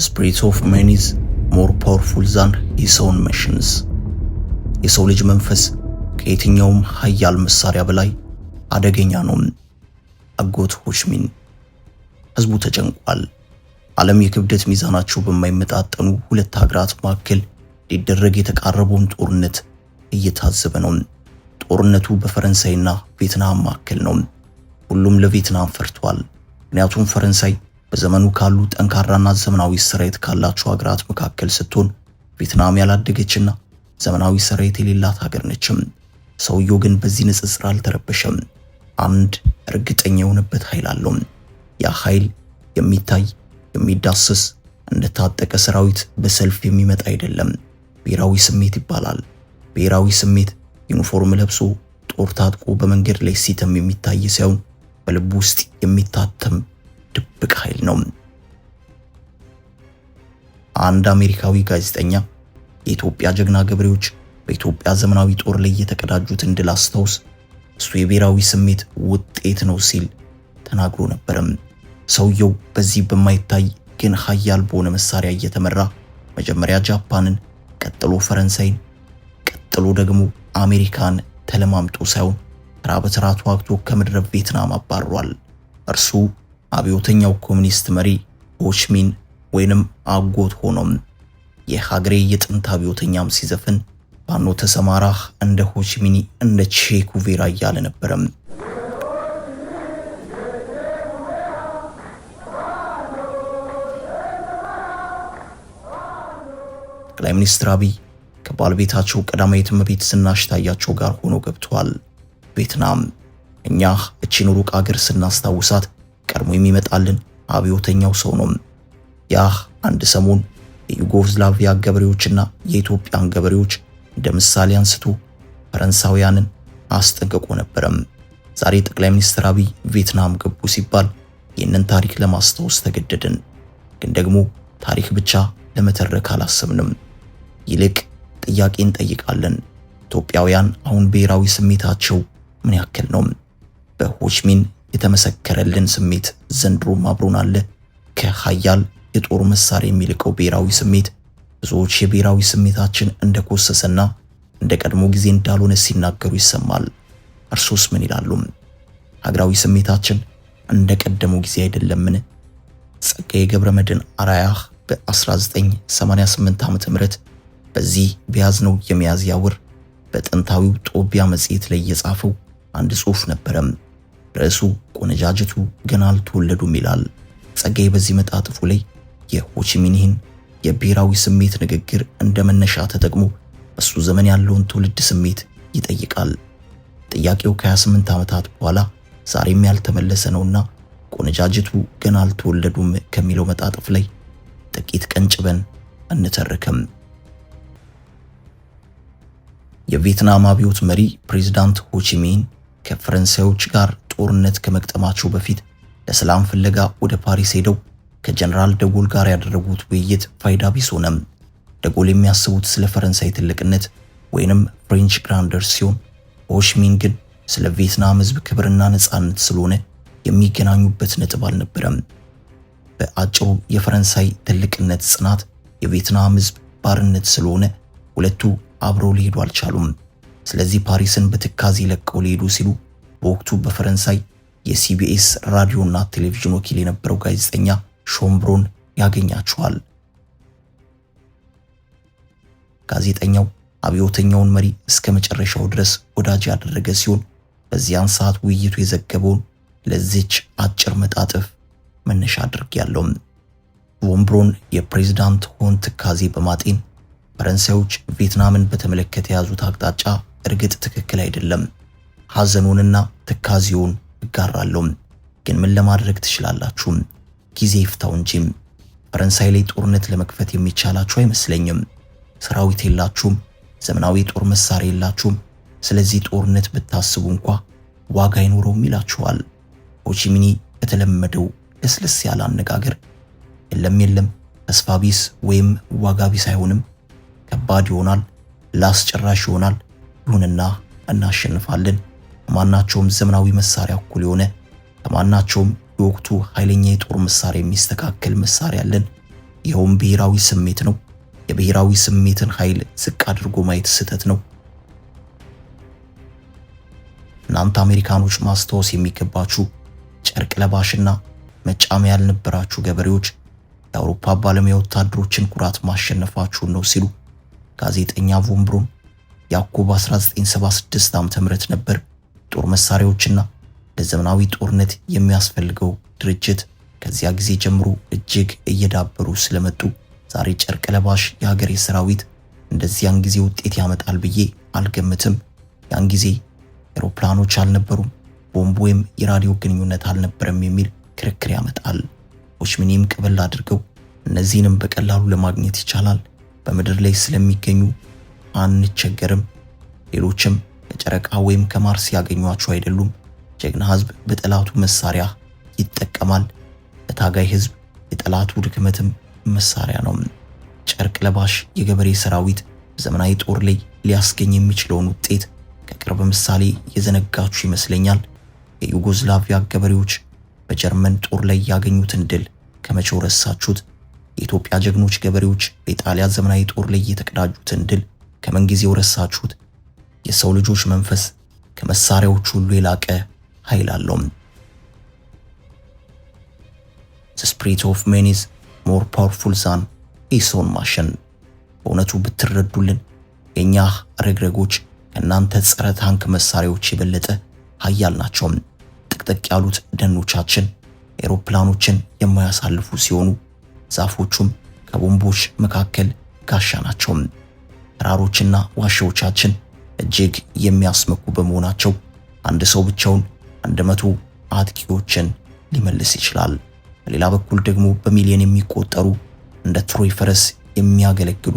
spirit of man is more powerful than his own machines። የሰው ልጅ መንፈስ ከየትኛውም ኃያል መሳሪያ በላይ አደገኛ ነው። አጎት ሆችሚን። ህዝቡ ተጨንቋል። ዓለም የክብደት ሚዛናቸው በማይመጣጠኑ ሁለት ሀገራት መካከል ሊደረግ የተቃረበውን ጦርነት እየታዘበ ነው። ጦርነቱ በፈረንሳይና ቪየትናም መካከል ነው። ሁሉም ለቪየትናም ፈርቷል። ምክንያቱም ፈረንሳይ በዘመኑ ካሉ ጠንካራና ዘመናዊ ሰራዊት ካላቸው ሀገራት መካከል ስትሆን ቪየትናም ያላደገችና ዘመናዊ ሰራዊት የሌላት ሀገር ነች። ሰውየው ግን በዚህ ንጽጽር አልተረበሸም። አንድ እርግጠኛ የሆነበት ኃይል አለው። ያ ኃይል የሚታይ የሚዳሰስ እንደታጠቀ ሰራዊት በሰልፍ የሚመጣ አይደለም። ብሔራዊ ስሜት ይባላል። ብሔራዊ ስሜት ዩኒፎርም ለብሶ ጦር ታጥቆ በመንገድ ላይ ሲተም የሚታይ ሳይሆን በልብ ውስጥ የሚታተም ድብቅ ኃይል ነው። አንድ አሜሪካዊ ጋዜጠኛ የኢትዮጵያ ጀግና ገበሬዎች በኢትዮጵያ ዘመናዊ ጦር ላይ የተቀዳጁትን ድል አስታውስ እሱ የብሔራዊ ስሜት ውጤት ነው ሲል ተናግሮ ነበር። ሰውየው በዚህ በማይታይ ግን ኃያል በሆነ መሳሪያ እየተመራ መጀመሪያ ጃፓንን፣ ቀጥሎ ፈረንሳይን፣ ቀጥሎ ደግሞ አሜሪካን ተለማምጦ ሳይሆን ተራ በተራ ተዋግቶ ከምድረ ቪየትናም አባሯል። እርሱ አብዮተኛው ኮሙኒስት መሪ ሆችሚን ወይንም አጎት ሆኖም የሀገሬ የጥንት አብዮተኛም ሲዘፍን ባኖ ተሰማራህ እንደ ሆችሚኒ እንደ ቼ ጉቬራ እያለ ነበር። ጠቅላይ ሚኒስትር አብይ ከባለቤታቸው ቀዳማዊት እመቤት ዝናሽ ታያቸው ጋር ሆኖ ገብተዋል። ቪየትናም እኛ እቺን ሩቅ ሀገር ስናስታውሳት ቀድሞ የሚመጣልን አብዮተኛው ሰው ነው። ያ አንድ ሰሞን የዩጎዝላቪያ ገበሬዎችና የኢትዮጵያን ገበሬዎች እንደ ምሳሌ አንስቶ ፈረንሳውያንን አስጠንቅቆ ነበር። ዛሬ ጠቅላይ ሚኒስትር አብይ ቪየትናም ገቡ ሲባል ይህንን ታሪክ ለማስታወስ ተገደድን። ግን ደግሞ ታሪክ ብቻ ለመተረክ አላሰብንም። ይልቅ ጥያቄ እንጠይቃለን። ኢትዮጵያውያን አሁን ብሔራዊ ስሜታቸው ምን ያክል ነው? በሆችሚን የተመሰከረልን ስሜት ዘንድሮም አብሮን አለ። ከኃያል የጦር መሳሪያ የሚልቀው ብሔራዊ ስሜት ብዙዎች የብሔራዊ ስሜታችን እንደኮሰሰና እንደ ቀድሞ ጊዜ እንዳልሆነ ሲናገሩ ይሰማል። እርሶስ ምን ይላሉ? ሀገራዊ ስሜታችን እንደ ቀደመው ጊዜ አይደለምን? ጸጋዬ ገብረመድህን አርአያ በ1988 ዓ.ም በዚህ በያዝነው የሚያዝያ ወር በጥንታዊው ጦቢያ መጽሔት ላይ የጻፈው አንድ ጽሑፍ ነበረ። ርዕሱ ቆነጃጅቱ ገና አልተወለዱም ይላል። ጸጋዬ በዚህ መጣጥፉ ላይ የሆችሚኒን የብሔራዊ ስሜት ንግግር እንደ መነሻ ተጠቅሞ በሱ ዘመን ያለውን ትውልድ ስሜት ይጠይቃል። ጥያቄው ከ28 ዓመታት በኋላ ዛሬም ያልተመለሰ ነውና ቆነጃጅቱ ገና አልተወለዱም ከሚለው መጣጥፍ ላይ ጥቂት ቀንጭበን እንተርከም። የቪየትናም አብዮት መሪ ፕሬዝዳንት ሆችሚን ከፈረንሳዮች ጋር ጦርነት ከመቅጠማቸው በፊት ለሰላም ፍለጋ ወደ ፓሪስ ሄደው ከጀነራል ደጎል ጋር ያደረጉት ውይይት ፋይዳ ቢስ ሆነ። ደጎል የሚያስቡት ስለ ፈረንሳይ ትልቅነት ወይንም ፍሬንች ግራንደር ሲሆን ሆችሚን ግን ስለ ቪየትናም ሕዝብ ክብርና ነጻነት ስለሆነ የሚገናኙበት ነጥብ አልነበረም። በአጭሩ የፈረንሳይ ትልቅነት ጽናት፣ የቪየትናም ሕዝብ ባርነት ስለሆነ ሁለቱ አብረው ሊሄዱ አልቻሉም። ስለዚህ ፓሪስን በትካዜ ለቀው ሊሄዱ ሲሉ በወቅቱ በፈረንሳይ የሲቢኤስ ራዲዮና ቴሌቪዥን ወኪል የነበረው ጋዜጠኛ ሾምብሮን ያገኛቸዋል። ጋዜጠኛው አብዮተኛውን መሪ እስከ መጨረሻው ድረስ ወዳጅ ያደረገ ሲሆን በዚያን ሰዓት ውይይቱ የዘገበውን ለዚች አጭር መጣጥፍ መነሻ አድርጌያለሁ። ሾምብሮን የፕሬዝዳንት ሆን ትካዜ በማጤን ፈረንሳዮች ቪየትናምን በተመለከተ የያዙት አቅጣጫ እርግጥ ትክክል አይደለም፣ ሐዘኑንና ትካዜውን እጋራለሁ፣ ግን ምን ለማድረግ ትችላላችሁ? ጊዜ ይፍታው እንጂ ፈረንሳይ ላይ ጦርነት ለመክፈት የሚቻላችሁ አይመስለኝም። ሰራዊት የላችሁም፣ ዘመናዊ ጦር መሳሪያ የላችሁም። ስለዚህ ጦርነት ብታስቡ እንኳ ዋጋ አይኖረውም ይላችኋል። ሆችሚኒ የተለመደው ለስለስ ያለ አነጋገር የለም ተስፋ ቢስ ወይም ዋጋ ቢስ አይሆንም፣ ከባድ ይሆናል፣ ላስጨራሽ ይሆናል። ይሁንና እናሸንፋለን። ከማናቸውም ዘመናዊ መሳሪያ እኩል የሆነ ከማናቸውም የወቅቱ ኃይለኛ የጦር መሳሪያ የሚስተካከል መሳሪያ አለን። ይኸውም ብሔራዊ ስሜት ነው። የብሔራዊ ስሜትን ኃይል ዝቅ አድርጎ ማየት ስህተት ነው። እናንተ አሜሪካኖች ማስታወስ የሚገባችሁ ጨርቅ ለባሽና መጫሚያ ያልነበራችሁ ገበሬዎች የአውሮፓ ባለሙያ ወታደሮችን ኩራት ማሸነፋችሁን ነው ሲሉ ጋዜጠኛ ቮን ብሩን ያዕቆብ 1976 ዓ.ም ነበር ጦር መሳሪያዎችና ለዘመናዊ ጦርነት የሚያስፈልገው ድርጅት ከዚያ ጊዜ ጀምሮ እጅግ እየዳበሩ ስለመጡ ዛሬ ጨርቅ ለባሽ የሀገሬ ሰራዊት እንደዚያን ጊዜ ውጤት ያመጣል ብዬ አልገምትም። ያን ጊዜ አውሮፕላኖች አልነበሩም፣ ቦምብ ወይም የራዲዮ ግንኙነት አልነበረም የሚል ክርክር ያመጣል። ሆችሚኒም ቀበል አድርገው እነዚህንም በቀላሉ ለማግኘት ይቻላል፣ በምድር ላይ ስለሚገኙ አንቸገርም። ሌሎችም ከጨረቃ ወይም ከማርስ ያገኟቸው አይደሉም። ጀግና ህዝብ በጠላቱ መሳሪያ ይጠቀማል። ለታጋይ ህዝብ የጠላቱ ድክመትም መሳሪያ ነው። ጨርቅ ለባሽ የገበሬ ሰራዊት በዘመናዊ ጦር ላይ ሊያስገኝ የሚችለውን ውጤት ከቅርብ ምሳሌ የዘነጋችሁ ይመስለኛል። የዩጎዝላቪያ ገበሬዎች በጀርመን ጦር ላይ ያገኙትን ድል ከመቼው ረሳችሁት? የኢትዮጵያ ጀግኖች ገበሬዎች በኢጣሊያ ዘመናዊ ጦር ላይ የተቀዳጁትን ድል ከመንጊዜው ረሳችሁት? የሰው ልጆች መንፈስ ከመሳሪያዎች ሁሉ የላቀ ኃይል አለው። The spirit of man is more powerful than his own machine። በእውነቱ ብትረዱልን የኛ ረግረጎች ከእናንተ ጸረ ታንክ መሳሪያዎች የበለጠ ኃያል ናቸው። ጥቅጥቅ ያሉት ደኖቻችን አውሮፕላኖችን የማያሳልፉ ሲሆኑ ዛፎቹም ከቦምቦች መካከል ጋሻ ናቸው። ተራሮችና ዋሻዎቻችን እጅግ የሚያስመኩ በመሆናቸው አንድ ሰው ብቻውን 100 አጥቂዎችን ሊመልስ ይችላል። በሌላ በኩል ደግሞ በሚሊዮን የሚቆጠሩ እንደ ትሮይ ፈረስ የሚያገለግሉ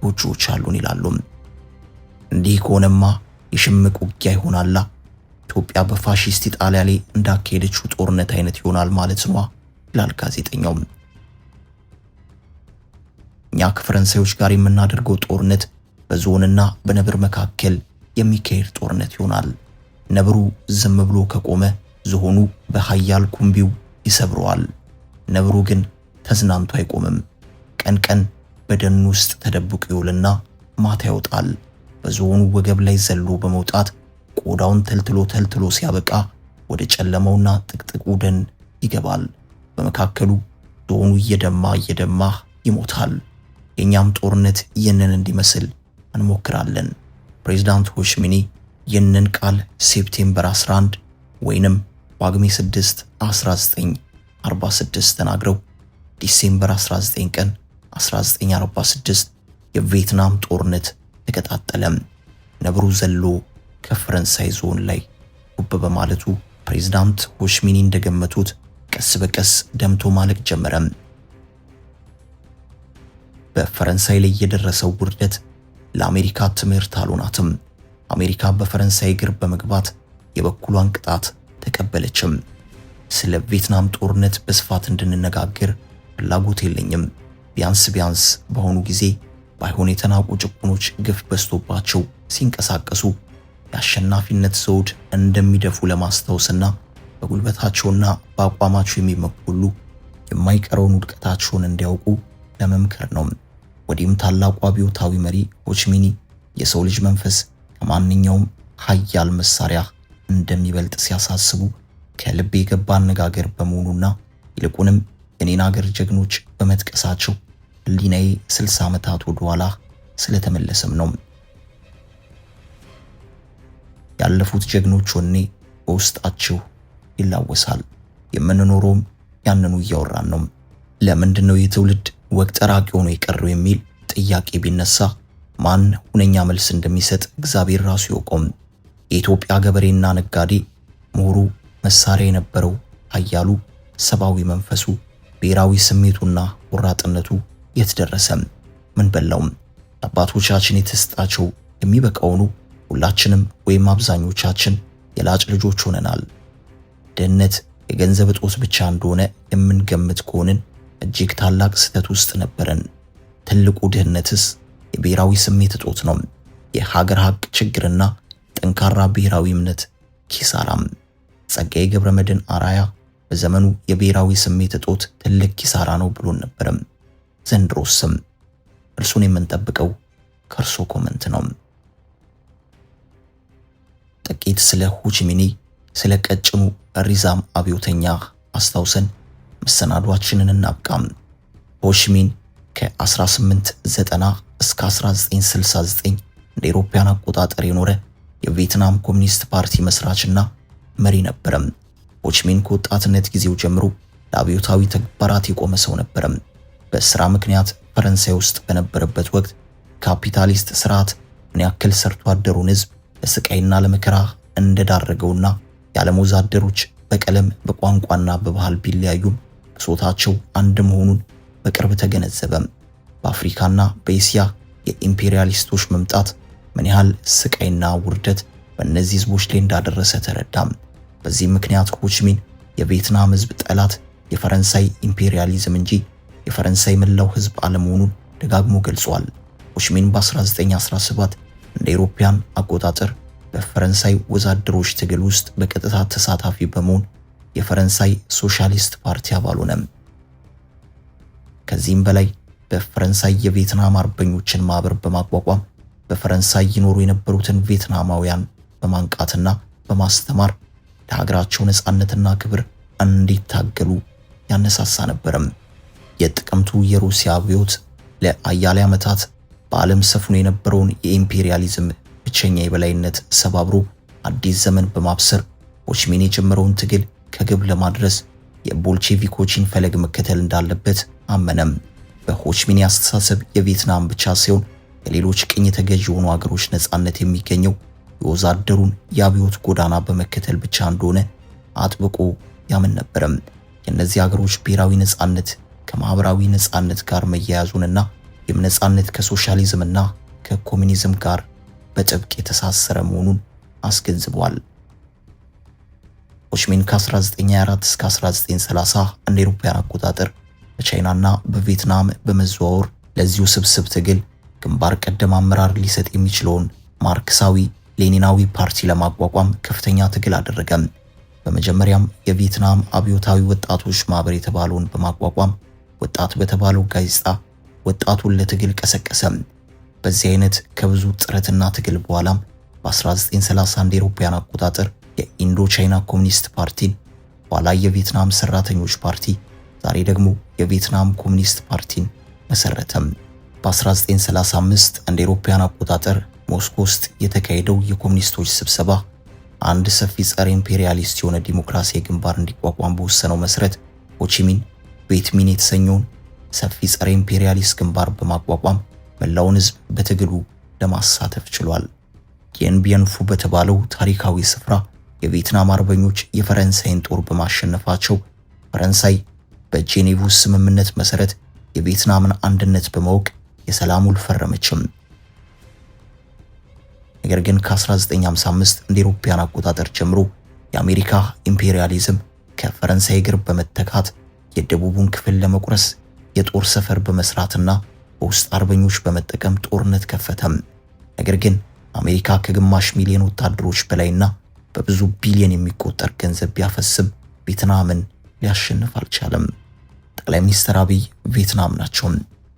ጎጆዎች አሉን ይላሉ። እንዲህ ከሆነማ የሽምቅ ውጊያ ይሆናላ። ኢትዮጵያ በፋሺስት ኢጣሊያ ላይ እንዳካሄደችው ጦርነት አይነት ይሆናል ማለት ነው ይላል ጋዜጠኛው። እኛ ከፈረንሳዮች ጋር የምናደርገው ጦርነት በዝሆንና በነብር መካከል የሚካሄድ ጦርነት ይሆናል። ነብሩ ዝም ብሎ ከቆመ ዝሆኑ በኃያል ኩምቢው ይሰብረዋል። ነብሩ ግን ተዝናንቶ አይቆምም። ቀን ቀን በደን ውስጥ ተደብቆ ይውልና ማታ ይወጣል። በዝሆኑ ወገብ ላይ ዘሎ በመውጣት ቆዳውን ተልትሎ ሲያበቃ ወደ ጨለመውና ጥቅጥቁ ደን ይገባል። በመካከሉ ዝሆኑ እየደማ ይሞታል። የኛም ጦርነት ይህንን እንዲመስል እንሞክራለን። ፕሬዝዳንት ሆችሚኒ ይህንን ቃል ሴፕቴምበር 11 ወይንም ጳጉሜ 6 1946 ተናግረው ዲሴምበር 19 ቀን 1946 የቪየትናም ጦርነት ተቀጣጠለ። ነብሩ ዘሎ ከፈረንሳይ ዞን ላይ ጉብ በማለቱ ፕሬዝዳንት ሆችሚኒ እንደገመቱት ቀስ በቀስ ደምቶ ማለቅ ጀመረ። በፈረንሳይ ላይ የደረሰው ውርደት ለአሜሪካ ትምህርት አልሆናትም። አሜሪካ በፈረንሳይ እግር በመግባት የበኩሏን ቅጣት ተቀበለችም። ስለ ቪየትናም ጦርነት በስፋት እንድንነጋገር ፍላጎት የለኝም። ቢያንስ በአሁኑ ጊዜ ባይሆን የተናቁ ጭቁኖች ግፍ በዝቶባቸው ሲንቀሳቀሱ የአሸናፊነት ዘውድ እንደሚደፉ ለማስታወስና በጉልበታቸውና በአቋማቸው የሚመኩ ሁሉ የማይቀረውን ውድቀታቸውን እንዲያውቁ ለመምከር ነው። ወዲህም ታላቁ አብዮታዊ መሪ ሆችሚኒ የሰው ልጅ መንፈስ ከማንኛውም ኃያል መሳሪያ እንደሚበልጥ ሲያሳስቡ ከልብ የገባ አነጋገር በመሆኑና ይልቁንም የኔን አገር ጀግኖች በመጥቀሳቸው ህሊናዬ 60 ዓመታት ወደ ኋላ ስለተመለሰም ነው። ያለፉት ጀግኖች ወኔ በውስጣቸው ይላወሳል። የምንኖረውም ያንኑ እያወራን ነው። ለምንድነው የትውልድ ወግ ጠራቂ ሆኖ የቀረው የሚል ጥያቄ ቢነሳ ማን ሁነኛ መልስ እንደሚሰጥ እግዚአብሔር ራሱ ይወቀው። የኢትዮጵያ ገበሬና ነጋዴ ምሁሩ መሳሪያ የነበረው ኃያሉ ሰብአዊ መንፈሱ ብሔራዊ ስሜቱና ወራጥነቱ የት ደረሰ? ምን በላው? አባቶቻችን የተሰጣቸው የሚበቃውኑ ሁላችንም ወይም አብዛኞቻችን የላጭ ልጆች ሆነናል። ድህነት የገንዘብ እጦት ብቻ እንደሆነ የምንገምት ከሆንን እጅግ ታላቅ ስህተት ውስጥ ነበረን። ትልቁ ድህነትስ የብሔራዊ ስሜት እጦት ነው። የሀገር ሀቅ ችግርና ጠንካራ ብሔራዊ እምነት ኪሳራም። ጸጋዬ ገብረመድህን አርአያ በዘመኑ የብሔራዊ ስሜት እጦት ትልቅ ኪሳራ ነው ብሎን ነበርም። ዘንድሮስም? እርሱን የምንጠብቀው ከእርሶ ኮመንት ነው። ጥቂት ስለ ሆቺሚኒ ስለ ቀጭኑ ሪዛም አብዮተኛ አስታውሰን መሰናዷችንን እናብቃም። ሆቺሚን ከ1890 እስከ 1969 እንደ አውሮፓውያን አቆጣጠር የኖረ የቪየትናም ኮሚኒስት ፓርቲ መስራችና መሪ ነበረ። ሆቺሚን ከወጣትነት ጊዜው ጀምሮ ለአብዮታዊ ተግባራት የቆመ ሰው ነበረ። በስራ ምክንያት ፈረንሳይ ውስጥ በነበረበት ወቅት ካፒታሊስት ስርዓት ምን ያክል ሰርቶ አደሩን ህዝብ ለስቃይና ለመከራ እንደዳረገውና የዓለም ወዛደሮች በቀለም በቋንቋና በባህል ቢለያዩም ብሶታቸው አንድ መሆኑን በቅርብ ተገነዘበ። በአፍሪካና በኤስያ የኢምፔሪያሊስቶች መምጣት ምን ያህል ስቃይና ውርደት በእነዚህ ህዝቦች ላይ እንዳደረሰ ተረዳም። በዚህ ምክንያት ሆቺሚን የቪየትናም ህዝብ ጠላት የፈረንሳይ ኢምፔሪያሊዝም እንጂ የፈረንሳይ መላው ህዝብ አለመሆኑን ደጋግሞ ገልጿል። ሆቺሚን በ1917 እንደ አውሮፓውያን አቆጣጠር በፈረንሳይ ወዛደሮች ትግል ውስጥ በቀጥታ ተሳታፊ በመሆን የፈረንሳይ ሶሻሊስት ፓርቲ አባል ሆነ። ከዚህም በላይ በፈረንሳይ የቪየትናም አርበኞችን ማህበር በማቋቋም በፈረንሳይ ይኖሩ የነበሩትን ቪየትናማውያን በማንቃትና በማስተማር ለሀገራቸው ነጻነትና ክብር እንዲታገሉ ያነሳሳ ነበረም። የጥቅምቱ የሩሲያ አብዮት ለአያሌ ዓመታት በዓለም ሰፍኖ የነበረውን የኢምፔሪያሊዝም ብቸኛ የበላይነት ሰባብሮ አዲስ ዘመን በማብሰር ሆቺሚን የጀመረውን ትግል ከግብ ለማድረስ የቦልቼቪኮችን ፈለግ መከተል እንዳለበት አመነም። በሆቺሚን አስተሳሰብ የቪየትናም ብቻ ሳይሆን የሌሎች ቅኝ ተገዥ የሆኑ ሀገሮች ነጻነት የሚገኘው የወዛደሩን የአብዮት ጎዳና በመከተል ብቻ እንደሆነ አጥብቆ ያምን ነበረም። የእነዚህ ሀገሮች ብሔራዊ ነጻነት ከማህበራዊ ነጻነት ጋር መያያዙንና ይህም ነጻነት ከሶሻሊዝምና ከኮሙኒዝም ጋር በጥብቅ የተሳሰረ መሆኑን አስገንዝቧል። ሆቺሚን ከ1924 እስከ 1930 እንደ አውሮፓውያን አቆጣጠር በቻይናና በቪየትናም በመዘዋወር ለዚሁ ስብስብ ትግል ግንባር ቀደም አመራር ሊሰጥ የሚችለውን ማርክሳዊ ሌኒናዊ ፓርቲ ለማቋቋም ከፍተኛ ትግል አደረገ። በመጀመሪያም የቪየትናም አብዮታዊ ወጣቶች ማህበር የተባለውን በማቋቋም ወጣት በተባለው ጋዜጣ ወጣቱን ለትግል ቀሰቀሰ። በዚህ አይነት ከብዙ ጥረትና ትግል በኋላም በ1930 እንደ አውሮፓውያን አቆጣጠር የኢንዶ ቻይና ኮሚኒስት ፓርቲን፣ ኋላ የቪየትናም ሰራተኞች ፓርቲ፣ ዛሬ ደግሞ የቪየትናም ኮሚኒስት ፓርቲን መሰረተም። በ1935 እንደ አውሮፓውያን አቆጣጠር ሞስኮ ውስጥ የተካሄደው የኮሚኒስቶች ስብሰባ አንድ ሰፊ ጸረ ኢምፔሪያሊስት የሆነ ዲሞክራሲያዊ ግንባር እንዲቋቋም በወሰነው መሰረት ሆቺሚን ቪየትሚን የተሰኘውን ሰፊ ጸረ ኢምፔሪያሊስት ግንባር በማቋቋም መላውን ህዝብ በትግሉ ለማሳተፍ ችሏል። የንቢየንፉ በተባለው ታሪካዊ ስፍራ የቪየትናም አርበኞች የፈረንሳይን ጦር በማሸነፋቸው ፈረንሳይ በጄኔቭ ስምምነት መሰረት የቪየትናምን አንድነት በማወቅ የሰላም ውል ፈረመችም። ነገር ግን ከ1955 እንደ አውሮፓውያን አቆጣጠር ጀምሮ የአሜሪካ ኢምፔሪያሊዝም ከፈረንሳይ እግር በመተካት የደቡቡን ክፍል ለመቁረስ የጦር ሰፈር በመስራትና በውስጥ አርበኞች በመጠቀም ጦርነት ከፈተም። ነገር ግን አሜሪካ ከግማሽ ሚሊዮን ወታደሮች በላይና በብዙ ቢሊዮን የሚቆጠር ገንዘብ ቢያፈስም ቪየትናምን ሊያሸንፍ አልቻለም። ጠቅላይ ሚኒስትር አብይ ቪየትናም ናቸው።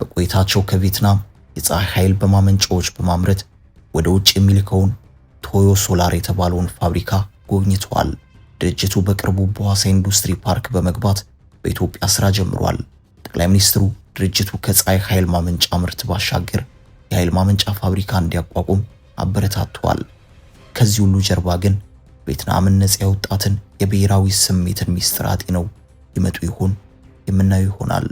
በቆይታቸው ከቪየትናም የፀሐይ ኃይል በማመንጫዎች በማምረት ወደ ውጭ የሚልከውን ቶዮ ሶላር የተባለውን ፋብሪካ ጎብኝተዋል። ድርጅቱ በቅርቡ በሐዋሳ ኢንዱስትሪ ፓርክ በመግባት በኢትዮጵያ ስራ ጀምሯል። ጠቅላይ ሚኒስትሩ ድርጅቱ ከፀሐይ ኃይል ማመንጫ ምርት ባሻገር የኃይል ማመንጫ ፋብሪካ እንዲያቋቁም አበረታተዋል። ከዚህ ሁሉ ጀርባ ግን ቪየትናምን ነጻ ያወጣትን የብሔራዊ ስሜትን ሚስጥር አጤነው ይመጡ ይሆን? የምናየው ይሆናል።